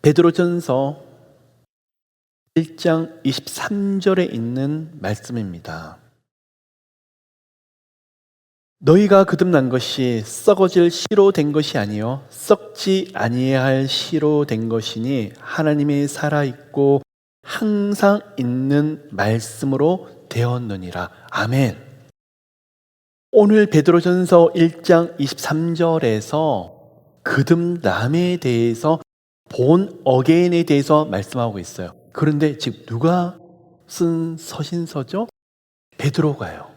베드로전서 1장 23절에 있는 말씀입니다. 너희가 거듭난 것이 썩어질 씨로 된 것이 아니요 썩지 아니할 씨로 된 것이니 하나님이 살아있고 항상 있는 말씀으로 되었느니라. 아멘. 오늘 베드로전서 1장 23절에서 거듭남에 대해서 본 어게인에 대해서 말씀하고 있어요. 그런데 지금 누가 쓴 서신서죠? 베드로가요.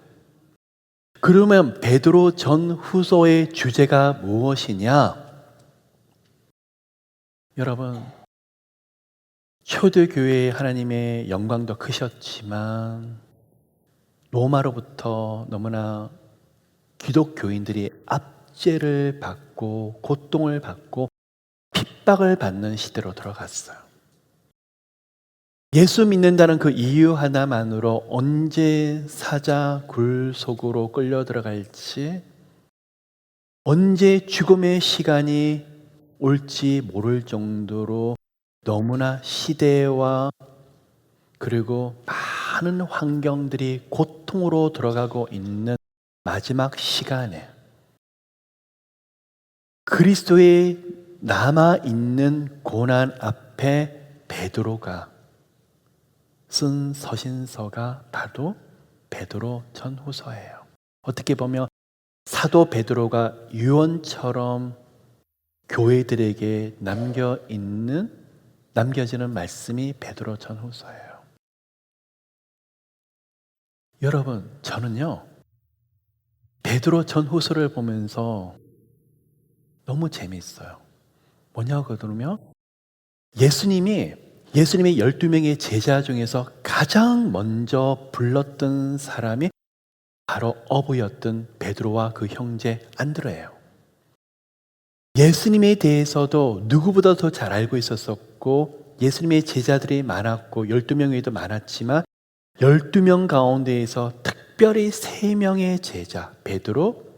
그러면 베드로 전후서의 주제가 무엇이냐? 여러분, 초대교회의 하나님의 영광도 크셨지만 로마로부터 너무나 기독교인들이 압제를 받고 고통을 받고 핍박을 받는 시대로 들어갔어요. 예수 믿는다는 그 이유 하나만으로 언제 사자 굴 속으로 끌려 들어갈지, 언제 죽음의 시간이 올지 모를 정도로 너무나 시대와 그리고 많은 환경들이 고통으로 들어가고 있는 마지막 시간에 그리스도의 남아있는 고난 앞에 베드로가 쓴 서신서가 바로 베드로 전후서예요. 어떻게 보면 사도 베드로가 유언처럼 교회들에게 남겨지는 말씀이 베드로 전후서예요. 여러분, 저는요 베드로 전후서를 보면서 너무 재미있어요. 뭐냐고 그러면 예수님의 12명의 제자 중에서 가장 먼저 불렀던 사람이 바로 어부였던 베드로와 그 형제 안드레예요. 예수님에 대해서도 누구보다 더 잘 알고 있었었고 예수님의 제자들이 많았고 12명 외에도 많았지만 12명 가운데에서 특별히 3명의 제자 베드로,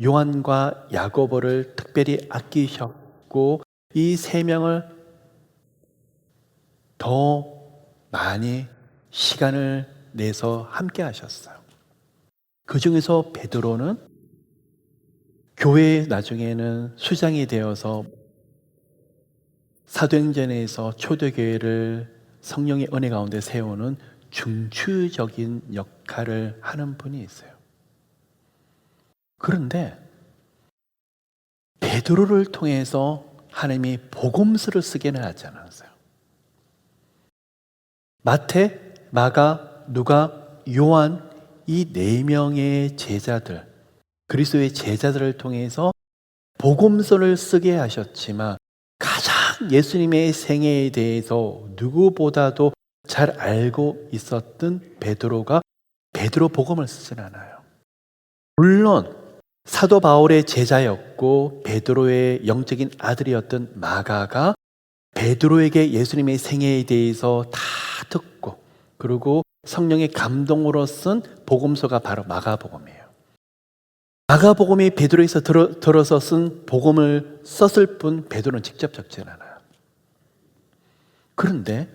요한과 야고보를 특별히 아끼셨고 이 3명을 더 많이 시간을 내서 함께 하셨어요. 그 중에서 베드로는 교회 나중에는 수장이 되어서 사도행전에서 초대교회를 성령의 은혜 가운데 세우는 중추적인 역할을 하는 분이 있어요. 그런데 베드로를 통해서 하나님이 복음서를 쓰게는 하지 않았어요. 마태, 마가, 누가, 요한 이 4명의 제자들, 그리스도의 제자들을 통해서 복음서를 쓰게 하셨지만 가장 예수님의 생애에 대해서 누구보다도 잘 알고 있었던 베드로가 베드로 복음을 쓰진 않아요. 물론 사도 바울의 제자였고 베드로의 영적인 아들이었던 마가가 베드로에게 예수님의 생애에 대해서 다 듣고 그리고 성령의 감동으로 쓴 복음서가 바로 마가복음이에요. 마가복음이 베드로에서 들어서 쓴 복음을 썼을 뿐 베드로는 직접 적지는 않아요. 그런데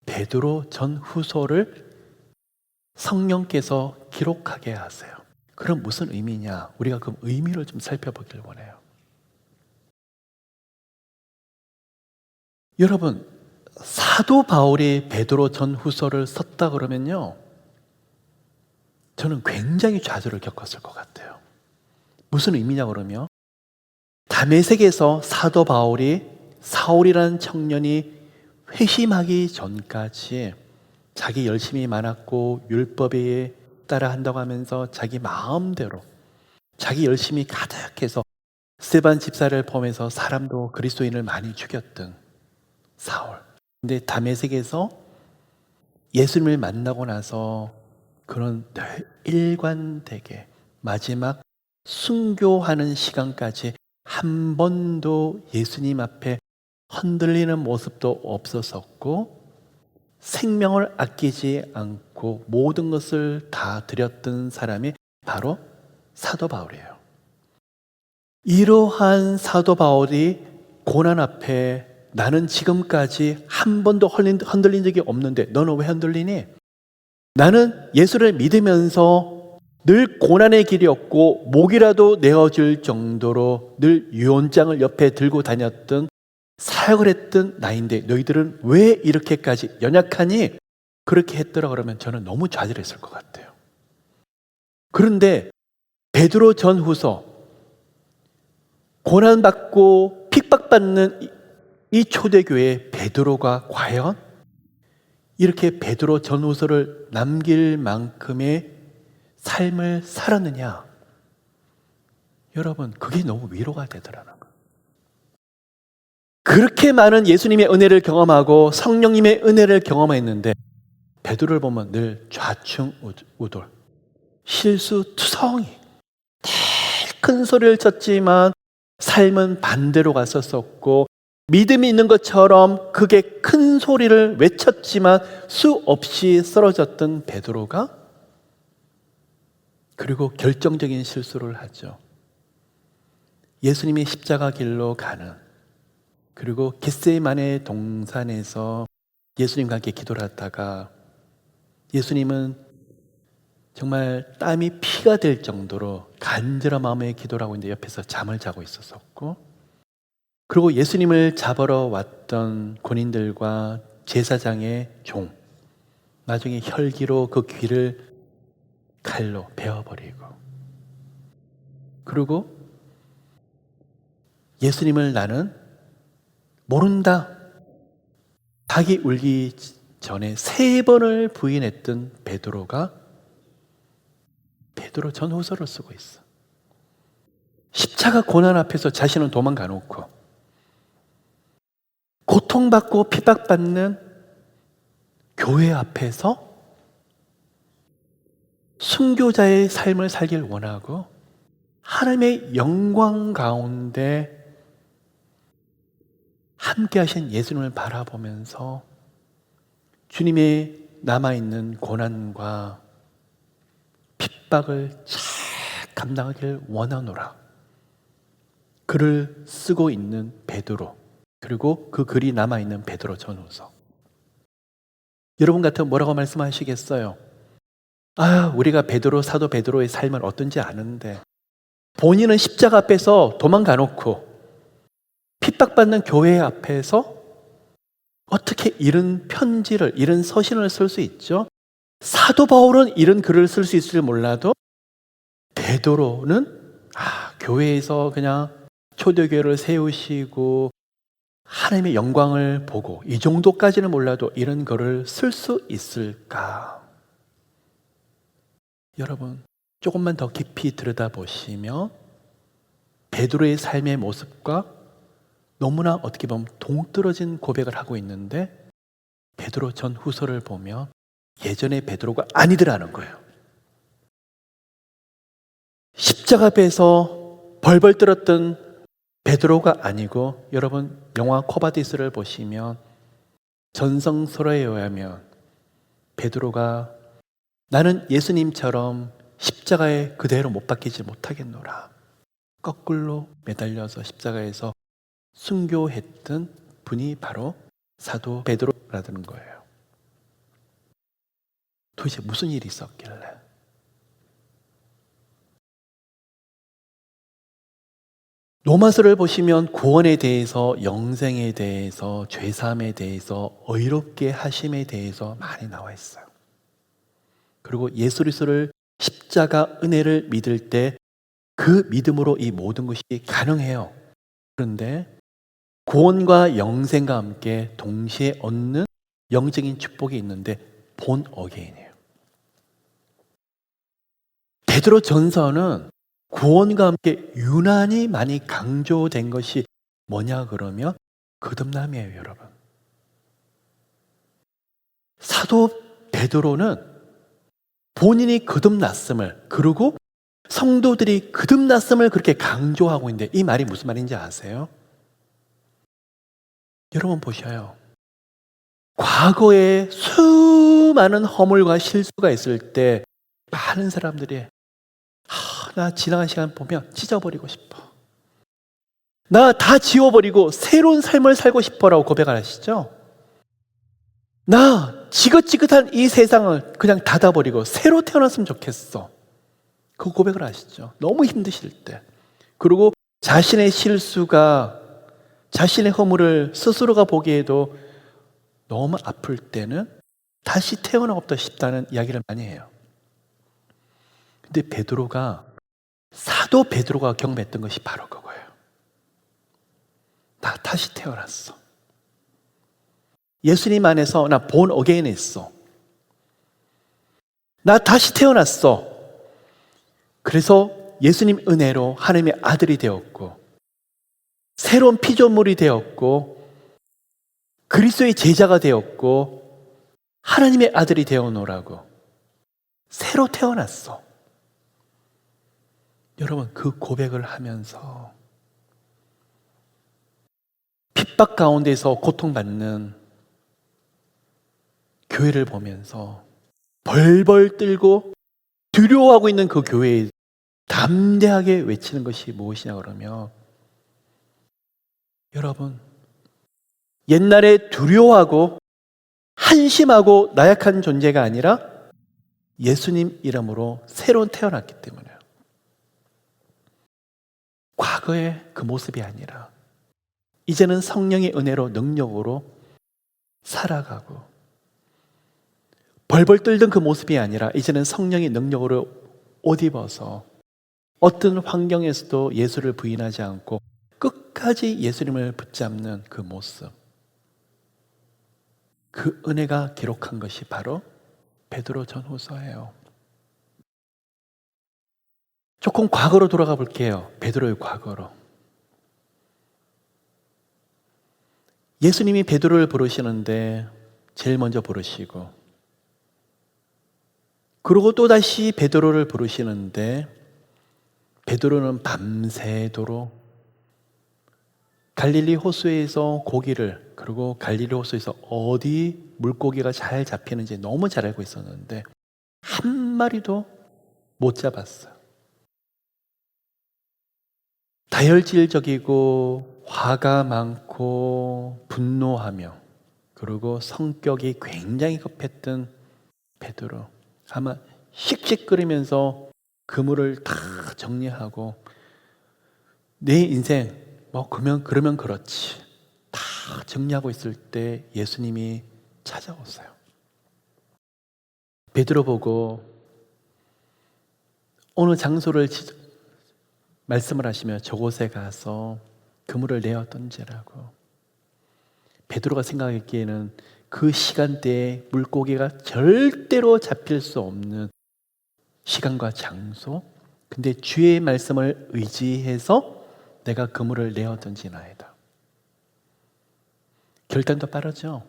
베드로 전후서를 성령께서 기록하게 하세요. 그럼 무슨 의미냐? 우리가 그 의미를 좀 살펴보길 원해요. 여러분, 사도 바울이 베드로 전후서를 썼다 그러면요 저는 굉장히 좌절을 겪었을 것 같아요. 무슨 의미냐 그러면 다메섹에서 사도 바울이 사울이라는 청년이 회심하기 전까지 자기 열심이 많았고 율법에 따라 한다고 하면서 자기 마음대로 자기 열심이 가득해서 스데반 집사를 포함해서 사람도 그리스도인을 많이 죽였던 사울. 근데 다메섹에서 예수님을 만나고 나서 그런 일관되게 마지막 순교하는 시간까지 한 번도 예수님 앞에 흔들리는 모습도 없었었고 생명을 아끼지 않고 모든 것을 다 드렸던 사람이 바로 사도 바울이에요. 이러한 사도 바울이 고난 앞에 나는 지금까지 한 번도 흔들린 적이 없는데 너는 왜 흔들리니? 나는 예수를 믿으면서 늘 고난의 길이었고 목이라도 내어질 정도로 늘 유언장을 옆에 들고 다녔던 사역을 했던 나인데 너희들은 왜 이렇게까지 연약하니? 그렇게 했더라 그러면 저는 너무 좌절했을 것 같아요. 그런데 베드로 전후서 고난받고 핍박받는 이 초대교회 베드로가 과연 이렇게 베드로 전후서를 남길 만큼의 삶을 살았느냐? 여러분, 그게 너무 위로가 되더라는 거예요. 그렇게 많은 예수님의 은혜를 경험하고 성령님의 은혜를 경험했는데 베드로를 보면 늘 좌충우돌, 실수투성이, 제일 큰 소리를 쳤지만 삶은 반대로 갔었었고 믿음이 있는 것처럼 그게 큰 소리를 외쳤지만 수없이 쓰러졌던 베드로가 그리고 결정적인 실수를 하죠. 예수님이 십자가 길로 가는 그리고 겟세마네 동산에서 예수님과 함께 기도를 하다가 예수님은 정말 땀이 피가 될 정도로 간절한 마음에 기도를 하고 있는데 옆에서 잠을 자고 있었었고 그리고 예수님을 잡으러 왔던 군인들과 제사장의 종 나중에 혈기로 그 귀를 칼로 베어버리고 그리고 예수님을 나는 모른다 닭이 울기 전에 3번을 부인했던 베드로가 베드로 전후서를 쓰고 있어. 십자가 고난 앞에서 자신은 도망가 놓고 고통받고 핍박받는 교회 앞에서 순교자의 삶을 살길 원하고 하나님의 영광 가운데 함께 하신 예수님을 바라보면서 주님의 남아있는 고난과 핍박을 잘 감당하길 원하노라. 글을 쓰고 있는 베드로 그리고 그 글이 남아있는 베드로 전후서. 여러분 같으면 뭐라고 말씀하시겠어요? 우리가 사도 베드로의 삶을 어떤지 아는데 본인은 십자가 앞에서 도망가 놓고 핍박받는 교회 앞에서 어떻게 이런 편지를, 이런 서신을 쓸 수 있죠? 사도 바울은 이런 글을 쓸 수 있을지 몰라도 베드로는 교회에서 그냥 초대교회를 세우시고 하나님의 영광을 보고 이 정도까지는 몰라도 이런 글을 쓸 수 있을까? 여러분 조금만 더 깊이 들여다보시면 베드로의 삶의 모습과 너무나 어떻게 보면 동떨어진 고백을 하고 있는데 베드로 전후서를 보면 예전의 베드로가 아니더라는 거예요. 십자가 앞에서 벌벌 떨었던 베드로가 아니고 여러분 영화 코바디스를 보시면 전성설화에 의하면 베드로가 나는 예수님처럼 십자가에 그대로 못 박히지 못하겠노라. 거꾸로 매달려서 십자가에서 순교했던 분이 바로 사도 베드로라는 거예요. 도대체 무슨 일이 있었길래? 로마서를 보시면 구원에 대해서, 영생에 대해서, 죄사함에 대해서, 의롭게 하심에 대해서 많이 나와 있어요. 그리고 예수 그리스도를 십자가 은혜를 믿을 때 그 믿음으로 이 모든 것이 가능해요. 그런데 구원과 영생과 함께 동시에 얻는 영적인 축복이 있는데 본 어게인이에요. 베드로 전서는 구원과 함께 유난히 많이 강조된 것이 뭐냐 그러면 거듭남이에요, 여러분. 사도 베드로는 본인이 거듭났음을 그리고 성도들이 거듭났음을 그렇게 강조하고 있는데 이 말이 무슨 말인지 아세요? 여러분 보셔요. 과거에 수많은 허물과 실수가 있을 때 많은 사람들이 나 지나간 시간 보면 찢어버리고 싶어. 나 다 지워버리고 새로운 삶을 살고 싶어라고 고백을 하시죠. 나 지긋지긋한 이 세상을 그냥 닫아버리고 새로 태어났으면 좋겠어. 그 고백을 하시죠. 너무 힘드실 때. 그리고 자신의 실수가, 자신의 허물을 스스로가 보기에도 너무 아플 때는 다시 태어나고 싶다는 이야기를 많이 해요. 근데 사도 베드로가 경험했던 것이 바로 그거예요. 나 다시 태어났어. 예수님 안에서 나 본 어게인 했어. 나 다시 태어났어. 그래서 예수님 은혜로 하나님의 아들이 되었고, 새로운 피조물이 되었고, 그리스도의 제자가 되었고, 하나님의 아들이 되어노라고. 새로 태어났어. 여러분, 그 고백을 하면서 핍박 가운데서 고통받는 교회를 보면서 벌벌 떨고 두려워하고 있는 그 교회에 담대하게 외치는 것이 무엇이냐 그러면, 여러분, 옛날에 두려워하고 한심하고 나약한 존재가 아니라 예수님 이름으로 새로 태어났기 때문에요. 과거의 그 모습이 아니라 이제는 성령의 은혜로 능력으로 살아가고, 벌벌 떨던 그 모습이 아니라 이제는 성령의 능력으로 옷 입어서 어떤 환경에서도 예수를 부인하지 않고 끝까지 예수님을 붙잡는 그 모습, 그 은혜가 기록한 것이 바로 베드로 전후서예요. 조금 과거로 돌아가 볼게요. 베드로의 과거로. 예수님이 베드로를 부르시는데 제일 먼저 부르시고, 그리고 또다시 베드로를 부르시는데 베드로는 밤새도록 갈릴리 호수에서 고기를, 그리고 갈릴리 호수에서 어디 물고기가 잘 잡히는지 너무 잘 알고 있었는데 한 마리도 못 잡았어요. 다혈질적이고 화가 많고 분노하며, 그리고 성격이 굉장히 급했던 베드로, 아마 씩씩거리면서 그물을 다 정리하고 내 인생 그러면 그렇지 다 정리하고 있을 때 예수님이 찾아오세요. 베드로 보고 어느 장소를 말씀을 하시며 저곳에 가서 그물을 내어 던지라고. 베드로가 생각했기에는 그 시간대에 물고기가 절대로 잡힐 수 없는 시간과 장소, 근데 주의 말씀을 의지해서 내가 그물을 내어 던지나이다. 결단도 빠르죠.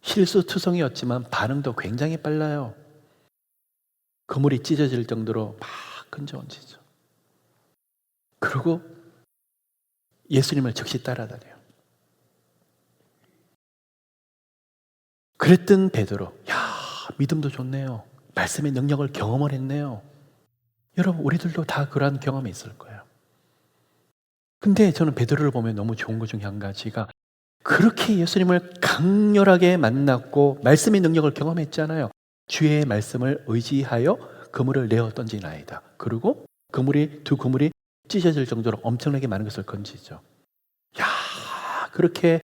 실수투성이었지만 반응도 굉장히 빨라요. 그물이 찢어질 정도로 막 끈적언지죠. 그리고 예수님을 즉시 따라다녀요. 그랬던 베드로, 믿음도 좋네요. 말씀의 능력을 경험을 했네요. 여러분, 우리들도 다 그러한 경험이 있을 거예요. 근데 저는 베드로를 보면 너무 좋은 것 중에 한 가지가, 그렇게 예수님을 강렬하게 만났고 말씀의 능력을 경험했잖아요. 주의 말씀을 의지하여 그물을 내어 던지나이다. 그리고 두 그물이 찢어질 정도로 엄청나게 많은 것을 건지죠. 그렇게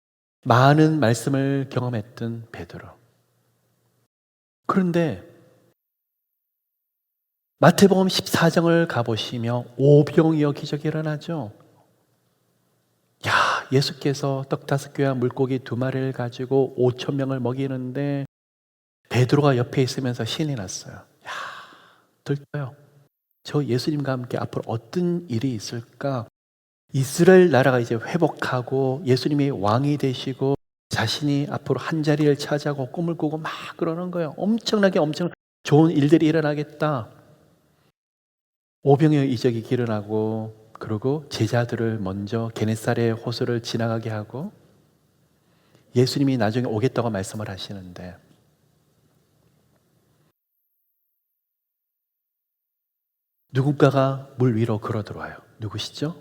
많은 말씀을 경험했던 베드로. 그런데 마태복음 14장을 가보시며 오병이어 기적이 일어나죠. 예수께서 떡 5개와 물고기 2마리를 가지고 5,000명을 먹이는데 베드로가 옆에 있으면서 신이 났어요. 들떠요. 저 예수님과 함께 앞으로 어떤 일이 있을까? 이스라엘 나라가 이제 회복하고 예수님이 왕이 되시고 자신이 앞으로 한 자리를 차지하고 꿈을 꾸고 막 그러는 거예요. 엄청나게 좋은 일들이 일어나겠다. 오병이어 이적이 일어나고, 그리고 제자들을 먼저 게네사렛 호수를 지나가게 하고 예수님이 나중에 오겠다고 말씀을 하시는데, 누군가가 물 위로 걸어 들어와요. 누구시죠?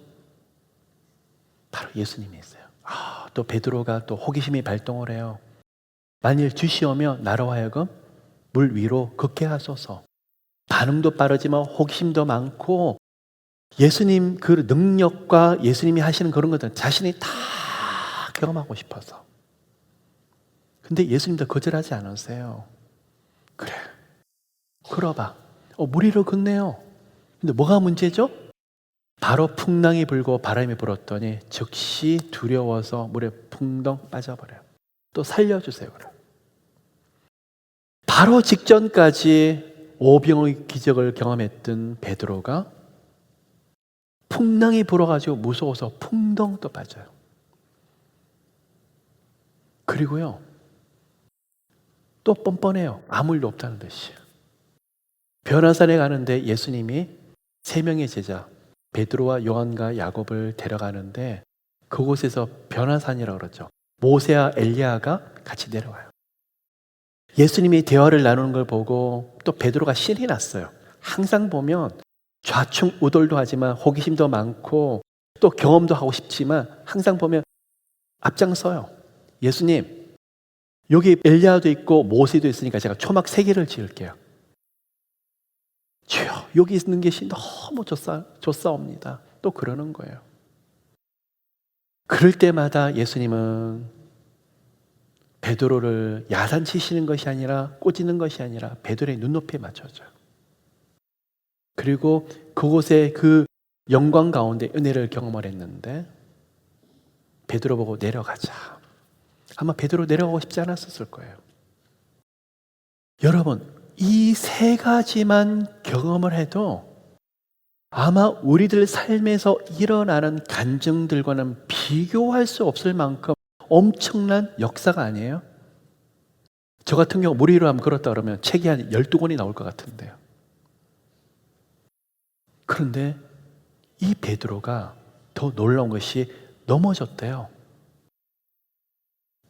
바로 예수님이 있어요. 또 베드로가 또 호기심이 발동을 해요. 만일 주시오며 나로 하여금 물 위로 걷게 하소서. 반응도 빠르지만 호기심도 많고 예수님 그 능력과 예수님이 하시는 그런 것들 자신이 다 경험하고 싶어서. 근데 예수님도 거절하지 않으세요. 그래, 걸어봐. 물 위로 걷네요. 근데 뭐가 문제죠? 바로 풍랑이 불고 바람이 불었더니 즉시 두려워서 물에 풍덩 빠져버려요. 또 살려주세요. 그래. 바로 직전까지 오병의 기적을 경험했던 베드로가 풍랑이 불어가지고 무서워서 풍덩 또 빠져요. 그리고요, 또 뻔뻔해요. 아무 일도 없다는 듯이. 변화산에 가는데 예수님이 3명의 제자 베드로와 요한과 야곱을 데려가는데 그곳에서 변화산이라고 그러죠. 모세와 엘리야가 같이 내려와요. 예수님이 대화를 나누는 걸 보고 또 베드로가 신이 났어요. 항상 보면 좌충우돌도 하지만 호기심도 많고 또 경험도 하고 싶지만 항상 보면 앞장서요. 예수님, 여기 엘리야도 있고 모세도 있으니까 제가 초막 3개를 지을게요. 주여, 여기 있는 것이 너무 좋사옵니다. 또 그러는 거예요. 그럴 때마다 예수님은 베드로를 야단치시는 것이 아니라 꼬지는 것이 아니라 베드로의 눈높이에 맞춰줘요. 그리고 그곳에 그 영광 가운데 은혜를 경험을 했는데 베드로 보고 내려가자. 아마 베드로 내려가고 싶지 않았을 거예요. 여러분, 이 3가지만 경험을 해도 아마 우리들 삶에서 일어나는 간증들과는 비교할 수 없을 만큼 엄청난 역사가 아니에요? 저 같은 경우 물 위로 한번 걸었다 그러면 책이 한 12권이 나올 것 같은데요. 그런데 이 베드로가 더 놀라운 것이 넘어졌대요.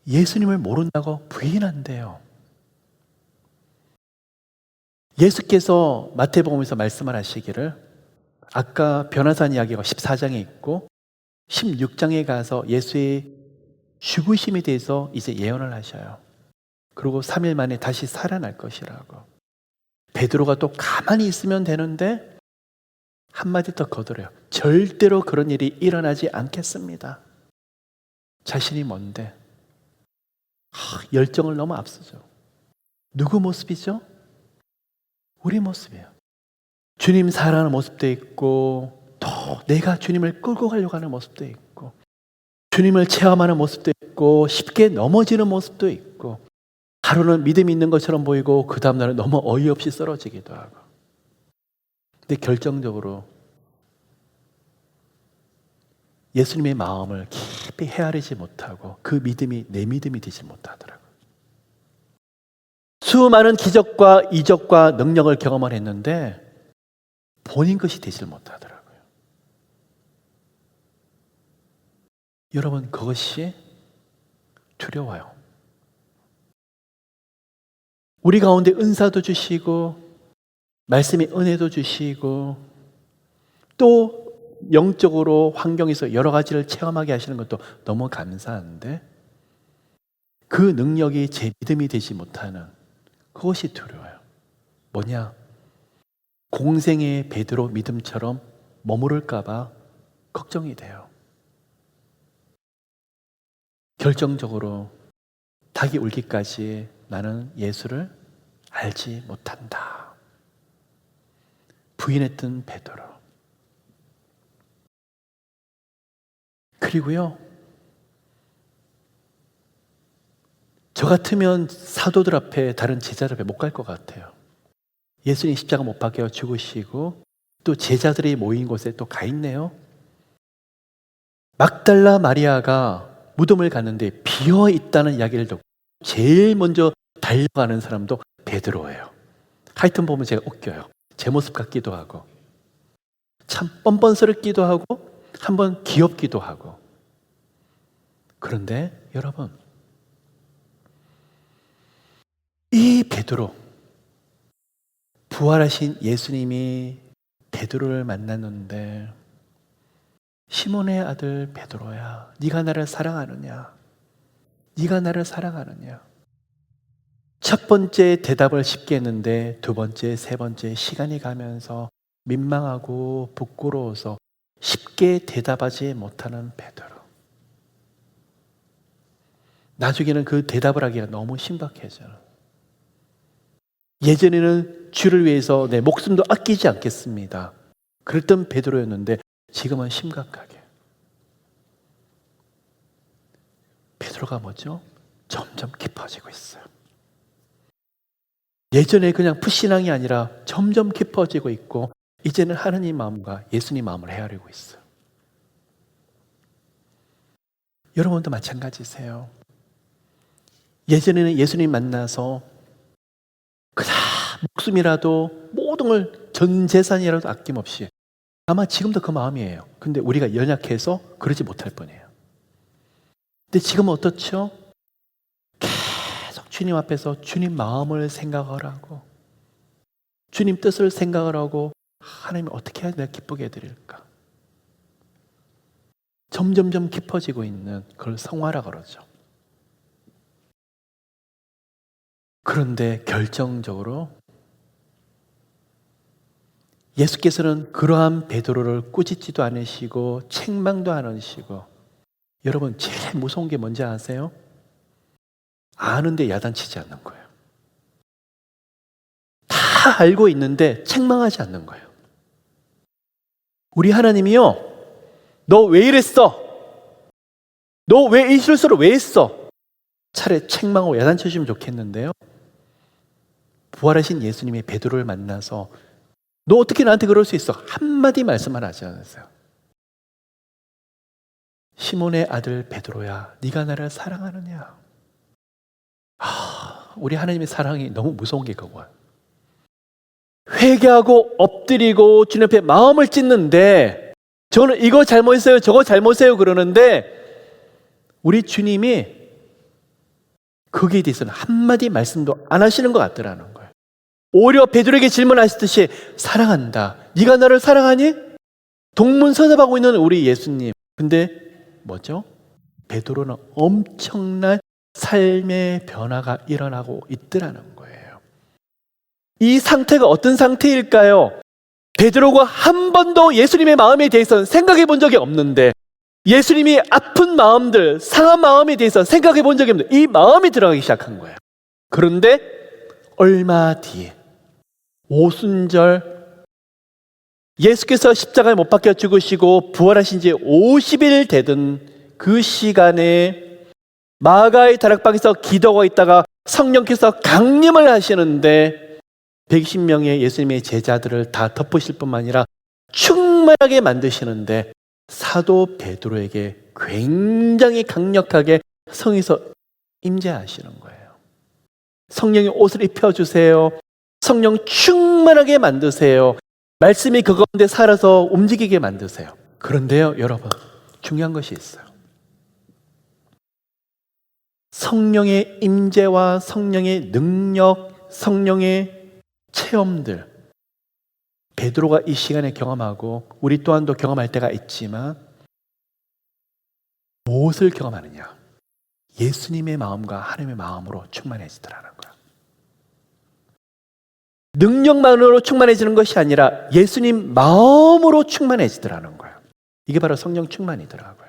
예수님을 모른다고 부인한대요. 예수께서 마태복음에서 말씀을 하시기를 아까 변화산 이야기가 14장에 있고 16장에 가서 예수의 죽으심에 대해서 이제 예언을 하셔요. 그리고 3일 만에 다시 살아날 것이라고. 베드로가 또 가만히 있으면 되는데 한마디 더 거들어요. 절대로 그런 일이 일어나지 않겠습니다. 자신이 뭔데? 열정을 너무 앞서죠. 누구 모습이죠? 우리 모습이에요. 주님 사랑하는 모습도 있고 또 내가 주님을 끌고 가려고 하는 모습도 있고 주님을 체험하는 모습도 있고 쉽게 넘어지는 모습도 있고 하루는 믿음이 있는 것처럼 보이고 그 다음날은 너무 어이없이 쓰러지기도 하고. 근데 결정적으로 예수님의 마음을 깊이 헤아리지 못하고 그 믿음이 내 믿음이 되지 못하더라고요. 수많은 기적과 이적과 능력을 경험을 했는데 본인 것이 되질 못하더라고요. 여러분, 그것이 두려워요. 우리 가운데 은사도 주시고 말씀의 은혜도 주시고 또 영적으로 환경에서 여러 가지를 체험하게 하시는 것도 너무 감사한데 그 능력이 제 믿음이 되지 못하는 그것이 두려워요. 뭐냐? 공생의 베드로 믿음처럼 머무를까 봐 걱정이 돼요. 결정적으로 닭이 울기까지 나는 예수를 알지 못한다. 부인했던 베드로. 그리고요, 저 같으면 사도들 앞에 다른 제자들 앞에 못 갈 것 같아요. 예수님 십자가 못 박혀 죽으시고 또 제자들이 모인 곳에 또 가 있네요. 막달라 마리아가 무덤을 갔는데 비어 있다는 이야기를 듣고 제일 먼저 달려가는 사람도 베드로예요. 하여튼 보면 제가 웃겨요. 제 모습 같기도 하고 참 뻔뻔스럽기도 하고 한번 귀엽기도 하고. 그런데 여러분, 이 베드로, 부활하신 예수님이 베드로를 만났는데 시몬의 아들 베드로야, 네가 나를 사랑하느냐? 네가 나를 사랑하느냐? 첫 번째 대답을 쉽게 했는데 두 번째, 세 번째 시간이 가면서 민망하고 부끄러워서 쉽게 대답하지 못하는 베드로. 나중에는 그 대답을 하기가 너무 신박해져요. 예전에는 주를 위해서 내 목숨도 아끼지 않겠습니다. 그랬던 베드로였는데 지금은 심각하게. 베드로가 뭐죠? 점점 깊어지고 있어요. 예전에 그냥 풋신앙이 아니라 점점 깊어지고 있고 이제는 하느님 마음과 예수님 마음을 헤아리고 있어요. 여러분도 마찬가지세요. 예전에는 예수님 만나서 그냥 목숨이라도 모든 걸 전 재산이라도 아낌없이, 아마 지금도 그 마음이에요. 근데 우리가 연약해서 그러지 못할 뿐이에요. 근데 지금은 어떻죠? 계속 주님 앞에서 주님 마음을 생각을 하고 주님 뜻을 생각을 하고 하나님 어떻게 해야 내가 기쁘게 해드릴까? 점점점 깊어지고 있는 그걸 성화라 그러죠. 그런데 결정적으로 예수께서는 그러한 베드로를 꾸짖지도 않으시고 책망도 안 하시고, 여러분 제일 무서운 게 뭔지 아세요? 아는데 야단치지 않는 거예요. 다 알고 있는데 책망하지 않는 거예요. 우리 하나님이요, 너 왜 이랬어? 너 왜 이 실수를 왜 했어? 차라리 책망하고 야단쳐주면 좋겠는데요, 부활하신 예수님이 베드로를 만나서 너 어떻게 나한테 그럴 수 있어? 한마디 말씀만 하지 않았어요. 시몬의 아들 베드로야, 네가 나를 사랑하느냐? 우리 하나님의 사랑이 너무 무서운 게 그거야. 회개하고 엎드리고 주님 앞에 마음을 찢는데, 저는 이거 잘못했어요, 저거 잘못했어요 그러는데 우리 주님이 거기에 대해서는 한마디 말씀도 안 하시는 것 같더라는 거예요. 오히려 베드로에게 질문하시듯이 사랑한다, 네가 나를 사랑하니? 동문서답하고 있는 우리 예수님. 근데 뭐죠? 베드로는 엄청난 삶의 변화가 일어나고 있더라는 거예요. 이 상태가 어떤 상태일까요? 베드로가 한 번도 예수님의 마음에 대해서는 생각해 본 적이 없는데, 예수님이 아픈 마음들, 상한 마음에 대해서 생각해 본 적이 없는데 이 마음이 들어가기 시작한 거예요. 그런데 얼마 뒤에 오순절, 예수께서 십자가에 못 박혀 죽으시고 부활하신 지 50일 되던 그 시간에 마가의 다락방에서 기도하고 있다가 성령께서 강림을 하시는데 120명의 예수님의 제자들을 다 덮으실 뿐만 아니라 충만하게 만드시는데 사도 베드로에게 굉장히 강력하게 성에서 임재하시는 거예요. 성령의 옷을 입혀주세요. 성령 충만하게 만드세요. 말씀이 그 가운데 살아서 움직이게 만드세요. 그런데요, 여러분, 중요한 것이 있어요. 성령의 임재와 성령의 능력, 성령의 체험들, 베드로가 이 시간에 경험하고 우리 또한도 경험할 때가 있지만 무엇을 경험하느냐? 예수님의 마음과 하나님의 마음으로 충만해지더라는 거예요. 능력만으로 충만해지는 것이 아니라 예수님 마음으로 충만해지더라는 거예요. 이게 바로 성령 충만이더라고요.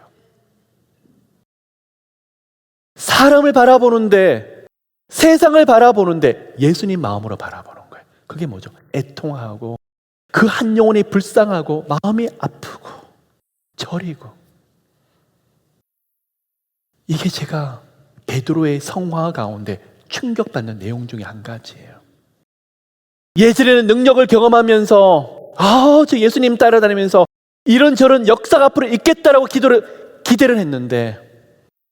사람을 바라보는데, 세상을 바라보는데 예수님 마음으로 바라보는 거예요. 그게 뭐죠? 애통하고 그 한 영혼이 불쌍하고 마음이 아프고 저리고. 이게 제가 베드로의 성화 가운데 충격받는 내용 중에 한 가지예요. 예전에는 능력을 경험하면서 저 예수님 따라다니면서 이런저런 역사가 앞으로 있겠다라고 기대를 했는데,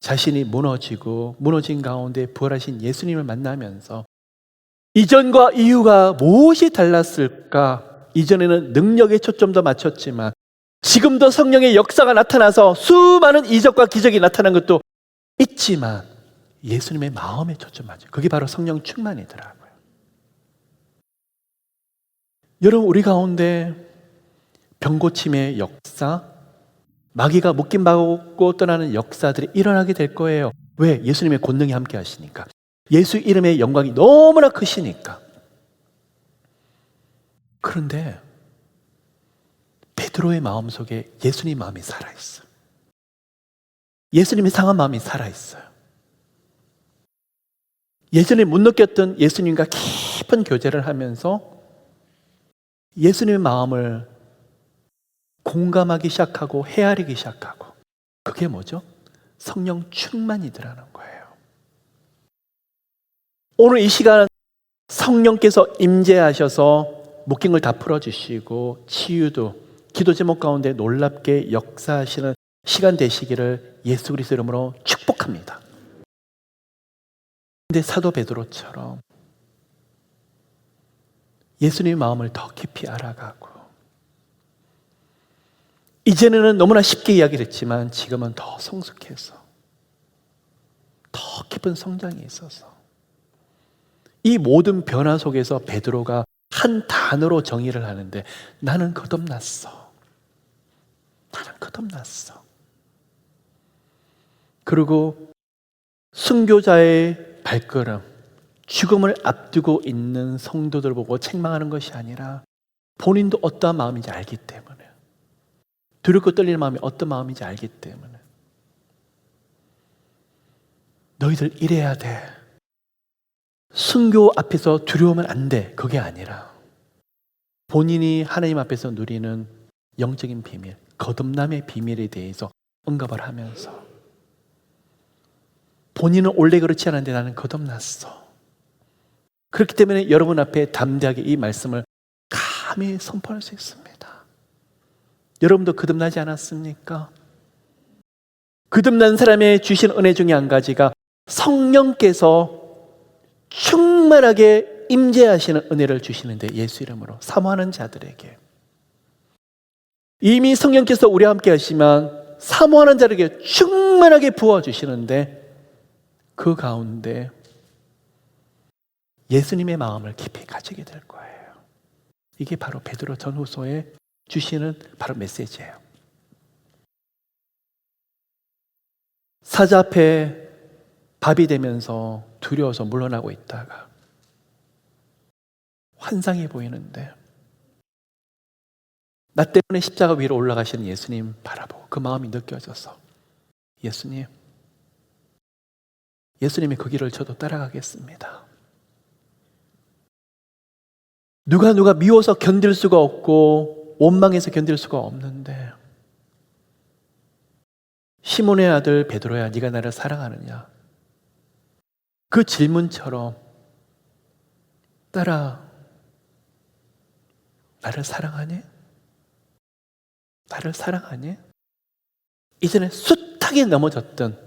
자신이 무너진 가운데 부활하신 예수님을 만나면서 이전과 이후가 무엇이 달랐을까? 이전에는 능력에 초점도 맞췄지만 지금도 성령의 역사가 나타나서 수많은 이적과 기적이 나타난 것도 있지만 예수님의 마음에 초점 맞춰요. 그게 바로 성령 충만이더라고요. 여러분, 우리 가운데 병고침의 역사, 마귀가 묶임받고 떠나는 역사들이 일어나게 될 거예요. 왜? 예수님의 권능이 함께 하시니까. 예수 이름의 영광이 너무나 크시니까. 그런데 베드로의 마음속에 예수님 마음이 살아있어요. 예수님의 상한 마음이 살아있어요. 예전에 못 느꼈던 예수님과 깊은 교제를 하면서 예수님의 마음을 공감하기 시작하고 헤아리기 시작하고, 그게 뭐죠? 성령 충만이더라는 거예요. 오늘 이 시간 성령께서 임재하셔서 묶인 걸 다 풀어주시고 치유도 기도 제목 가운데 놀랍게 역사하시는 시간 되시기를 예수 그리스도 이름으로 축복합니다. 근데 사도 베드로처럼 예수님의 마음을 더 깊이 알아가고, 이전에는 너무나 쉽게 이야기를 했지만 지금은 더 성숙해서 더 깊은 성장이 있어서 이 모든 변화 속에서 베드로가 한 단어로 정의를 하는데, 나는 거듭났어. 나는 거듭났어. 그리고 순교자의 발걸음, 죽음을 앞두고 있는 성도들 보고 책망하는 것이 아니라 본인도 어떠한 마음인지 알기 때문에, 두렵고 떨리는 마음이 어떤 마음인지 알기 때문에 너희들 이래야 돼. 순교 앞에서 두려우면 안 돼. 그게 아니라 본인이 하나님 앞에서 누리는 영적인 비밀, 거듭남의 비밀에 대해서 응답을 하면서, 본인은 원래 그렇지 않은데 나는 거듭났어. 그렇기 때문에 여러분 앞에 담대하게 이 말씀을 감히 선포할 수 있습니다. 여러분도 거듭나지 않았습니까? 거듭난 사람의 주신 은혜 중에 한 가지가 성령께서 충만하게 임재하시는 은혜를 주시는데, 예수 이름으로 사모하는 자들에게, 이미 성령께서 우리와 함께 하시면 사모하는 자들에게 충만하게 부어주시는데, 그 가운데 예수님의 마음을 깊이 가지게 될 거예요. 이게 바로 베드로 전후서에 주시는 바로 메시지예요. 사자 앞에 밥이 되면서 두려워서 물러나고 있다가 환상이 보이는데, 나 때문에 십자가 위로 올라가시는 예수님 바라보고 그 마음이 느껴져서, 예수님의 그 길을 저도 따라가겠습니다. 누가 미워서 견딜 수가 없고 원망해서 견딜 수가 없는데, 시몬의 아들 베드로야, 네가 나를 사랑하느냐? 그 질문처럼 나를 사랑하니? 나를 사랑하니? 이전에 숱하게 넘어졌던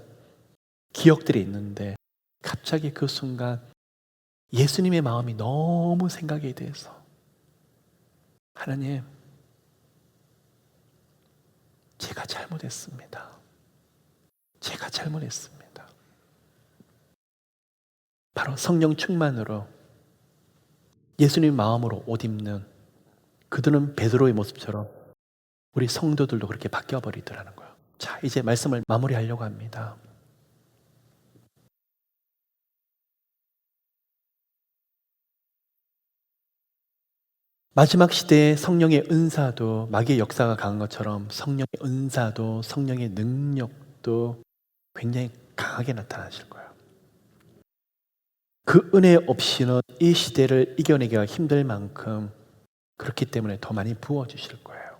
기억들이 있는데, 갑자기 그 순간 예수님의 마음이 너무 생각이 돼서, 하나님, 제가 잘못했습니다. 제가 잘못했습니다. 바로 성령 충만으로 예수님 마음으로 옷 입는, 그들은 베드로의 모습처럼 우리 성도들도 그렇게 바뀌어버리더라는 거예요. 자, 이제 말씀을 마무리하려고 합니다. 마지막 시대에 성령의 은사도 마귀의 역사가 강한 것처럼 성령의 은사도, 성령의 능력도 굉장히 강하게 나타나실 거예요. 그 은혜 없이는 이 시대를 이겨내기가 힘들 만큼, 그렇기 때문에 더 많이 부어주실 거예요.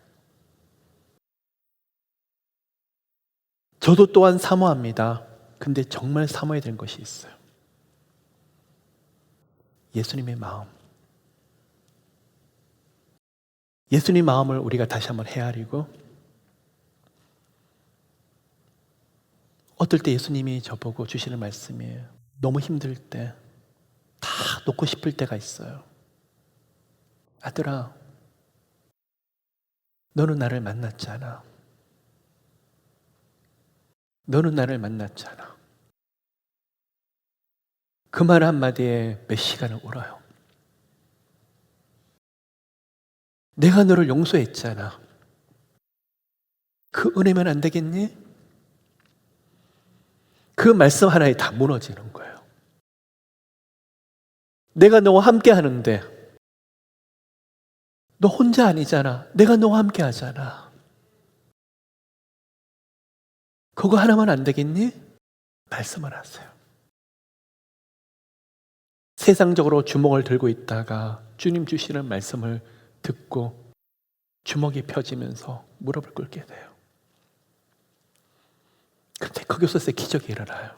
저도 또한 사모합니다. 근데 정말 사모해야 되는 것이 있어요. 예수님의 마음. 예수님 마음을 우리가 다시 한번 헤아리고, 어떨 때 예수님이 저보고 주시는 말씀이에요. 너무 힘들 때, 다 놓고 싶을 때가 있어요. 아들아, 너는 나를 만났잖아. 너는 나를 만났잖아. 그 말 한마디에 몇 시간을 울어요. 내가 너를 용서했잖아. 그 은혜면 안 되겠니? 그 말씀 하나에 다 무너지는 거예요. 내가 너와 함께 하는데 너 혼자 아니잖아. 내가 너와 함께 하잖아. 그거 하나만 안 되겠니? 말씀을 하세요. 세상적으로 주먹을 들고 있다가 주님 주시는 말씀을 듣고 주먹이 펴지면서 무릎을 꿇게 돼요. 그런데 거기서 기적이 일어나요.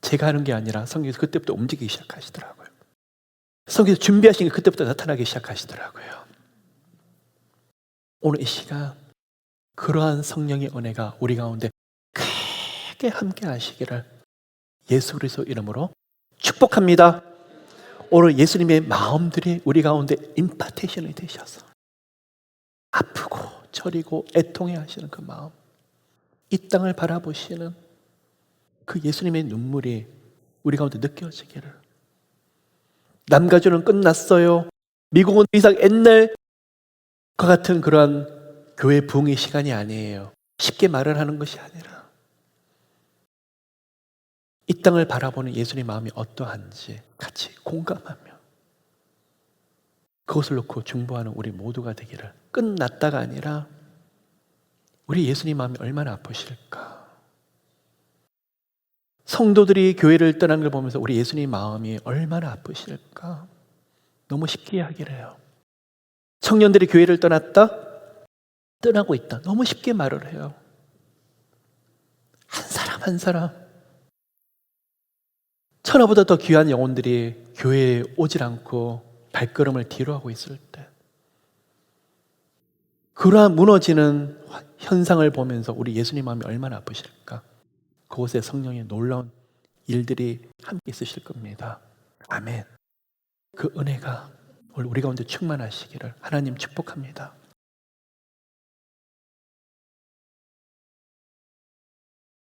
제가 하는 게 아니라 성경에서 그때부터 움직이기 시작하시더라고요. 성경에서 준비하신 게 그때부터 나타나기 시작하시더라고요. 오늘 이 시간 그러한 성령의 은혜가 우리 가운데 크게 함께 하시기를 예수 그리스도 이름으로 축복합니다. 오늘 예수님의 마음들이 우리 가운데 임파테이션이 되셔서 아프고 저리고 애통해 하시는 그 마음, 이 땅을 바라보시는 그 예수님의 눈물이 우리 가운데 느껴지기를. 남가주는 끝났어요. 미국은 더 이상 옛날과 같은 그러한 교회 부흥의 시간이 아니에요. 쉽게 말을 하는 것이 아니라 이 땅을 바라보는 예수님의 마음이 어떠한지 같이 공감하며 그것을 놓고 중보하는 우리 모두가 되기를. 끝났다가 아니라 우리 예수님 마음이 얼마나 아프실까. 성도들이 교회를 떠나는 걸 보면서 우리 예수님 마음이 얼마나 아프실까. 너무 쉽게 이야기를 해요. 청년들이 교회를 떠나고 있다. 너무 쉽게 말을 해요. 한 사람 한 사람. 천하보다 더 귀한 영혼들이 교회에 오질 않고 발걸음을 뒤로 하고 있을 때, 그러한 무너지는 현상을 보면서 우리 예수님 마음이 얼마나 아프실까. 그곳에 성령의 놀라운 일들이 함께 있으실 겁니다. 아멘. 그 은혜가 오늘 우리 가운데 충만하시기를 하나님 축복합니다.